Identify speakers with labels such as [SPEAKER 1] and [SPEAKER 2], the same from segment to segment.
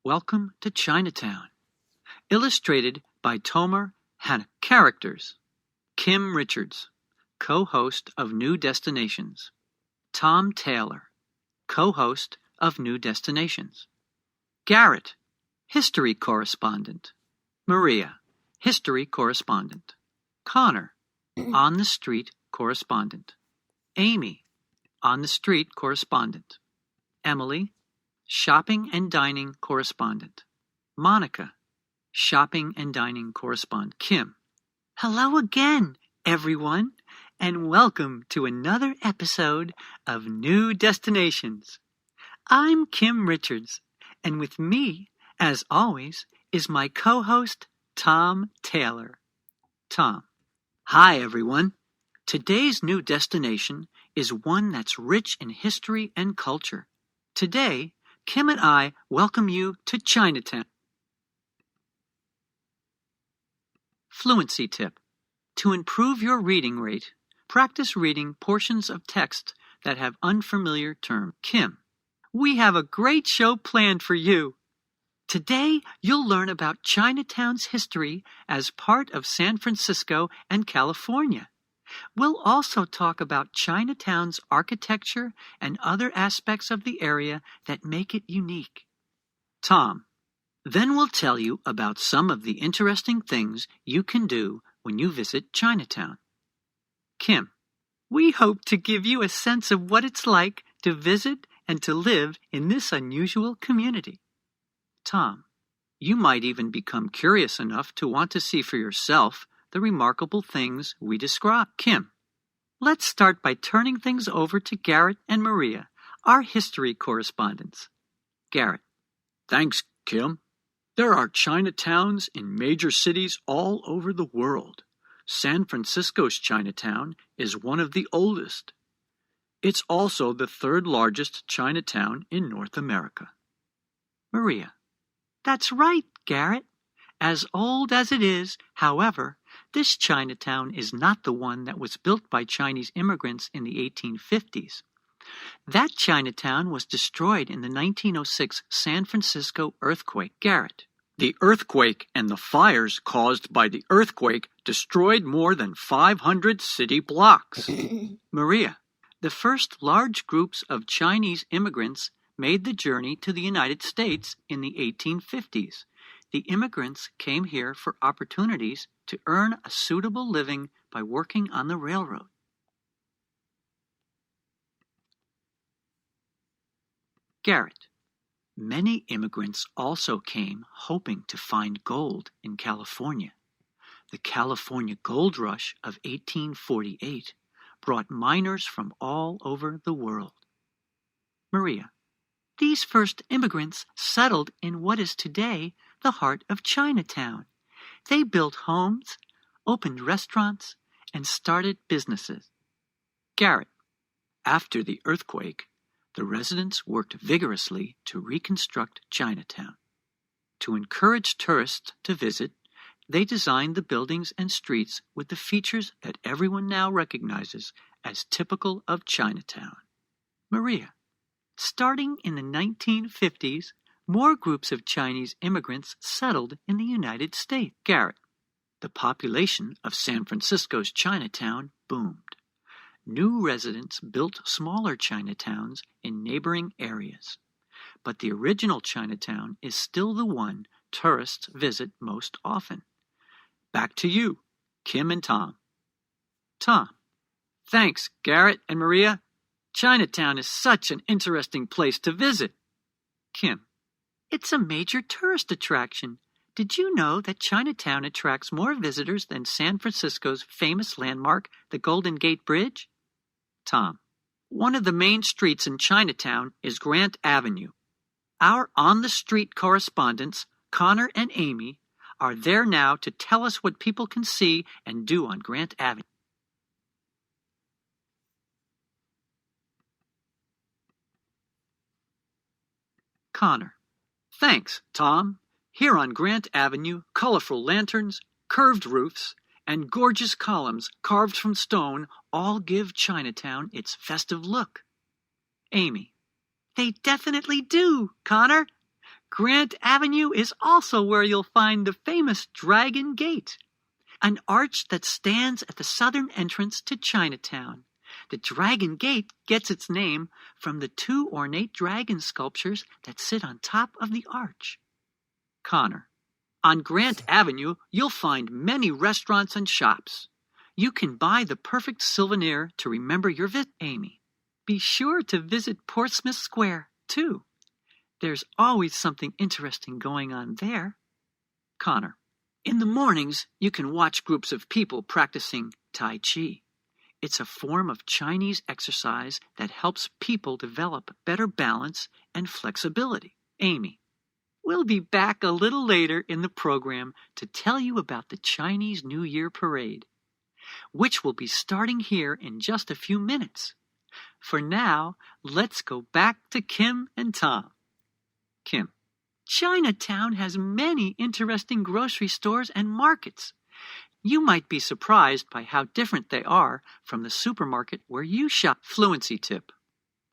[SPEAKER 1] Welcome to Chinatown. Illustrated by Tomer Hanna. Characters: Kim Richards, co-host of New Destinations. Tom Taylor, co-host of New Destinations. Garrett, history correspondent. Maria, history correspondent. Connor, on the street correspondent. Amy, on the street correspondent. Emily, shopping and dining correspondent. Monica, shopping and dining correspondent. Kim, hello again, everyone, and welcome to another episode of New Destinations. I'm Kim Richards, and with me, as always, is my co-host, Tom Taylor. Tom. Hi, everyone. Today's new destination is one that's rich in history and culture. Today, Kim and I welcome you to Chinatown. Fluency tip. To improve your reading rate, practice reading portions of text that have unfamiliar terms. Kim, we have a great show planned for you. Today, you'll learn about Chinatown's history as part of San Francisco and California. We'll also talk about Chinatown's architecture and other aspects of the area that make it unique. Tom, then we'll tell you about some of the interesting things you can do when you visit Chinatown. Kim, we hope to give you a sense of what it's like to visit and to live in this unusual community. Tom, you might even become curious enough to want to see for yourself the remarkable things we describe. Kim, let's start by turning things over to Garrett and Maria, our history correspondents. Garrett. Thanks, Kim. There are Chinatowns in major cities all over the world. San Francisco's Chinatown is one of the oldest. It's also the third largest Chinatown in North America. Maria. That's right, Garrett. As old as it is, however, this Chinatown is not the one that was built by Chinese immigrants in the 1850s. That Chinatown was destroyed in the 1906 San Francisco earthquake. Garrett. The earthquake and the fires caused by the earthquake destroyed more than 500 city blocks. Maria. The first large groups of Chinese immigrants made the journey to the United States in the 1850s. The immigrants came here for opportunities to earn a suitable living by working on the railroad. Garrett. Many immigrants also came hoping to find gold in California. The California Gold Rush of 1848 brought miners from all over the world. Maria. These first immigrants settled in what is today the heart of Chinatown. They built homes, opened restaurants, and started businesses. Garrett. After the earthquake, the residents worked vigorously to reconstruct Chinatown. To encourage tourists to visit, they designed the buildings and streets with the features that everyone now recognizes as typical of Chinatown. Maria. Starting in the 1950s, more groups of Chinese immigrants settled in the United States. Garrett. The population of San Francisco's Chinatown boomed. New residents built smaller Chinatowns in neighboring areas. But the original Chinatown is still the one tourists visit most often. Back to you, Kim and Tom. Tom. Thanks, Garrett and Maria. Chinatown is such an interesting place to visit. Kim. It's a major tourist attraction. Did you know that Chinatown attracts more visitors than San Francisco's famous landmark, the Golden Gate Bridge? Tom. One of the main streets in Chinatown is Grant Avenue. Our on-the-street correspondents, Connor and Amy, are there now to tell us what people can see and do on Grant Avenue. Connor. Thanks, Tom. Here on Grant Avenue, colorful lanterns, curved roofs, and gorgeous columns carved from stone all give Chinatown its festive look. Amy. They definitely do, Connor. Grant Avenue is also where you'll find the famous Dragon Gate, an arch that stands at the southern entrance to Chinatown. The Dragon Gate gets its name from the two ornate dragon sculptures that sit on top of the arch. Connor. On Grant Avenue, you'll find many restaurants and shops. You can buy the perfect souvenir to remember your visit. Amy. Be sure to visit Portsmouth Square, too. There's always something interesting going on there. Connor. In the mornings, you can watch groups of people practicing Tai Chi. It's a form of Chinese exercise that helps people develop better balance and flexibility. Amy. We'll be back a little later in the program to tell you about the Chinese New Year parade, which will be starting here in just a few minutes. For now, let's go back to Kim and Tom. Kim. Chinatown has many interesting grocery stores and markets. You might be surprised by how different they are from the supermarket where you shop. Fluency tip.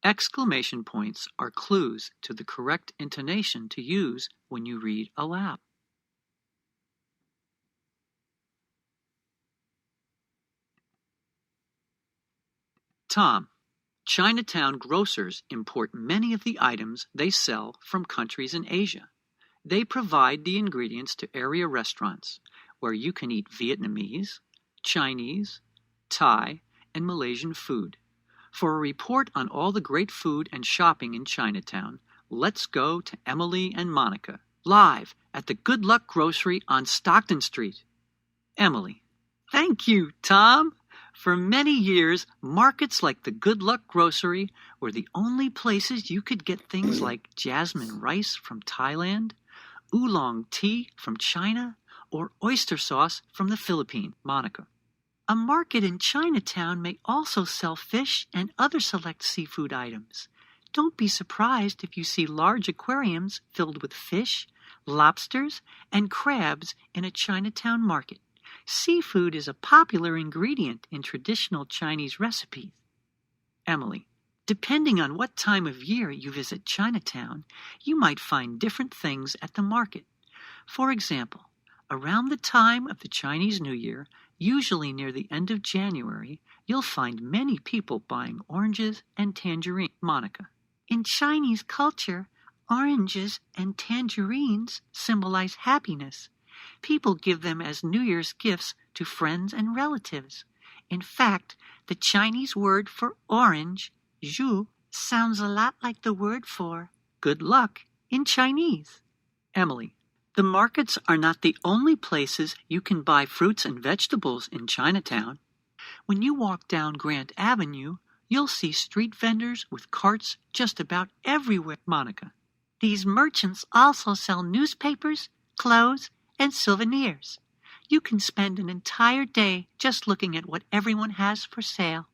[SPEAKER 1] Exclamation points are clues to the correct intonation to use when you read aloud. Tom. Chinatown grocers import many of the items they sell from countries in Asia. They provide the ingredients to area restaurants where you can eat Vietnamese, Chinese, Thai, and Malaysian food. For a report on all the great food and shopping in Chinatown, let's go to Emily and Monica, live at the Good Luck Grocery on Stockton Street. Emily. Thank you, Tom. For many years, markets like the Good Luck Grocery were the only places you could get things like jasmine rice from Thailand, oolong tea from China, or oyster sauce from the Philippines. Monica. A market in Chinatown may also sell fish and other select seafood items. Don't be surprised if you see large aquariums filled with fish, lobsters, and crabs in a Chinatown market. Seafood is a popular ingredient in traditional Chinese recipes. Emily. Depending on what time of year you visit Chinatown, you might find different things at the market. For example, around the time of the Chinese New Year, usually near the end of January, you'll find many people buying oranges and tangerines. Monica. In Chinese culture, oranges and tangerines symbolize happiness. People give them as New Year's gifts to friends and relatives. In fact, the Chinese word for orange, zhu, sounds a lot like the word for good luck in Chinese. Emily. The markets are not the only places you can buy fruits and vegetables in Chinatown. When you walk down Grant Avenue, you'll see street vendors with carts just about everywhere. Monica. These merchants also sell newspapers, clothes, and souvenirs. You can spend an entire day just looking at what everyone has for sale.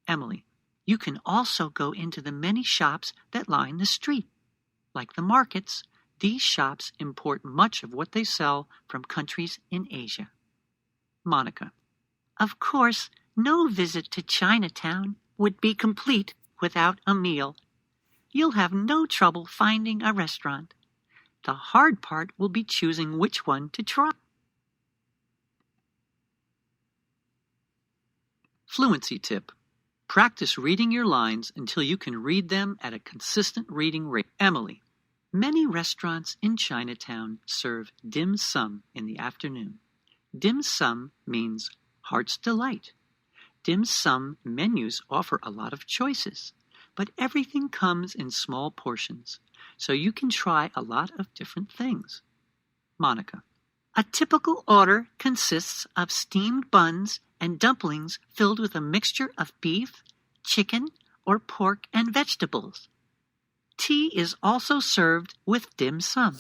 [SPEAKER 1] Emily. You can also go into the many shops that line the street. Like the markets, these shops import much of what they sell from countries in Asia. Monica. Of course, no visit to Chinatown would be complete without a meal. You'll have no trouble finding a restaurant. The hard part will be choosing which one to try. Fluency tip. Practice reading your lines until you can read them at a consistent reading rate. Emily. Many restaurants in Chinatown serve dim sum in the afternoon. Dim sum means heart's delight. Dim sum menus offer a lot of choices, but everything comes in small portions, so you can try a lot of different things. Monica. A typical order consists of steamed buns and dumplings filled with a mixture of beef, chicken, or pork and vegetables. Tea is also served with dim sum.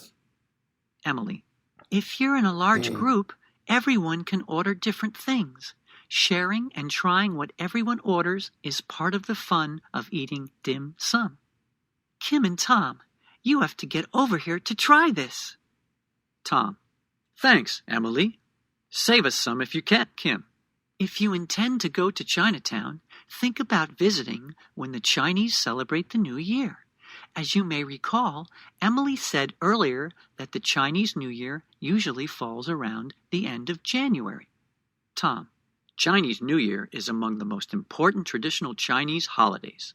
[SPEAKER 1] Emily. If you're in a large group, everyone can order different things. Sharing and trying what everyone orders is part of the fun of eating dim sum. Kim and Tom, you have to get over here to try this. Tom. Thanks, Emily. Save us some if you can. Kim. If you intend to go to Chinatown, think about visiting when the Chinese celebrate the New Year. As you may recall, Emily said earlier that the Chinese New Year usually falls around the end of January. Tom, Chinese New Year is among the most important traditional Chinese holidays.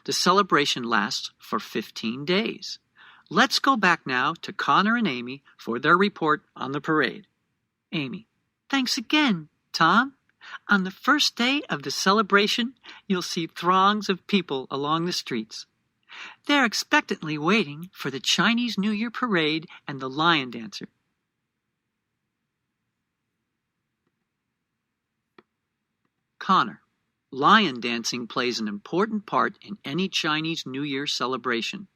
[SPEAKER 1] The celebration lasts for 15 days. Let's go back now to Connor and Amy for their report on the parade. Amy, thanks again, Tom. On the first day of the celebration, you'll see throngs of people along the streets. They're expectantly waiting for the Chinese New Year parade and the lion dancer. Connor, lion dancing plays an important part in any Chinese New Year celebration.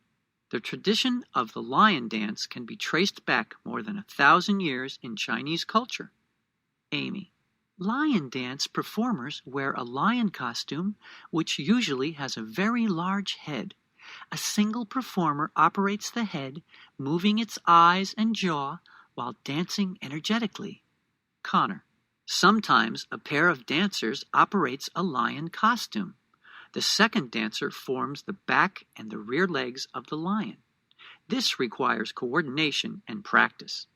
[SPEAKER 1] The tradition of the lion dance can be traced back more than 1,000 years in Chinese culture. Amy, lion dance performers wear a lion costume, which usually has a very large head. A single performer operates the head, moving its eyes and jaw while dancing energetically. Connor, sometimes a pair of dancers operates a lion costume. The second dancer forms the back and the rear legs of the lion. This requires coordination and practice.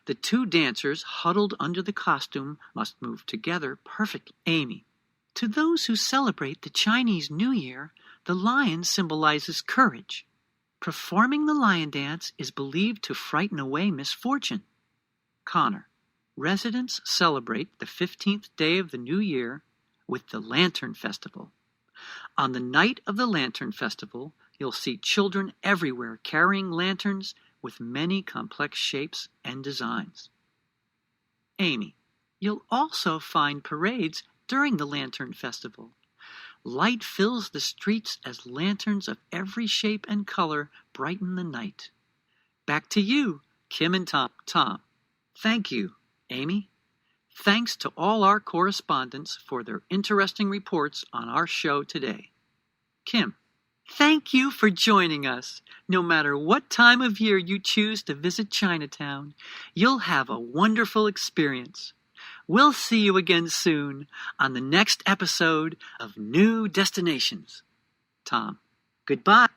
[SPEAKER 1] The two dancers huddled under the costume must move together perfectly. Amy, to those who celebrate the Chinese New Year, the lion symbolizes courage. Performing the lion dance is believed to frighten away misfortune. Connor, residents celebrate the 15th day of the New Year with the Lantern Festival. On the night of the Lantern Festival, you'll see children everywhere carrying lanterns with many complex shapes and designs. Amy, you'll also find parades during the Lantern Festival. Light fills the streets as lanterns of every shape and color brighten the night. Back to you, Kim and Tom. Tom, thank you, Amy. Thanks to all our correspondents for their interesting reports on our show today. Kim, thank you for joining us. No matter what time of year you choose to visit Chinatown, you'll have a wonderful experience. We'll see you again soon on the next episode of New Destinations. Tom, goodbye.